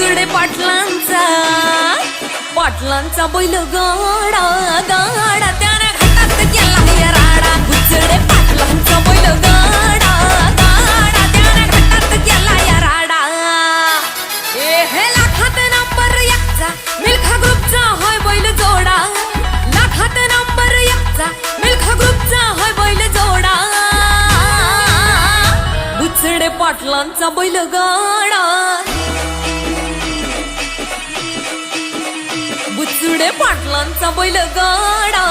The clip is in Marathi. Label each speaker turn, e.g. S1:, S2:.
S1: बुचडे पाटलांचा बैल गाडा गाडा त्याने घाटात केला या राडा बुचडे पाटलांचा बैल गाडा गाडा त्याने घाटात केला या राडा हे लाखात नंबर एकचा मिल्खा ग्रुपचा होय बैल जोडा लाखात नंबर एकचा मिल्खा ग्रुपचा होय बैल जोडा बुचडे पाटलांचा बैल गाडा बुचडे पाटलांचा बैल गाडा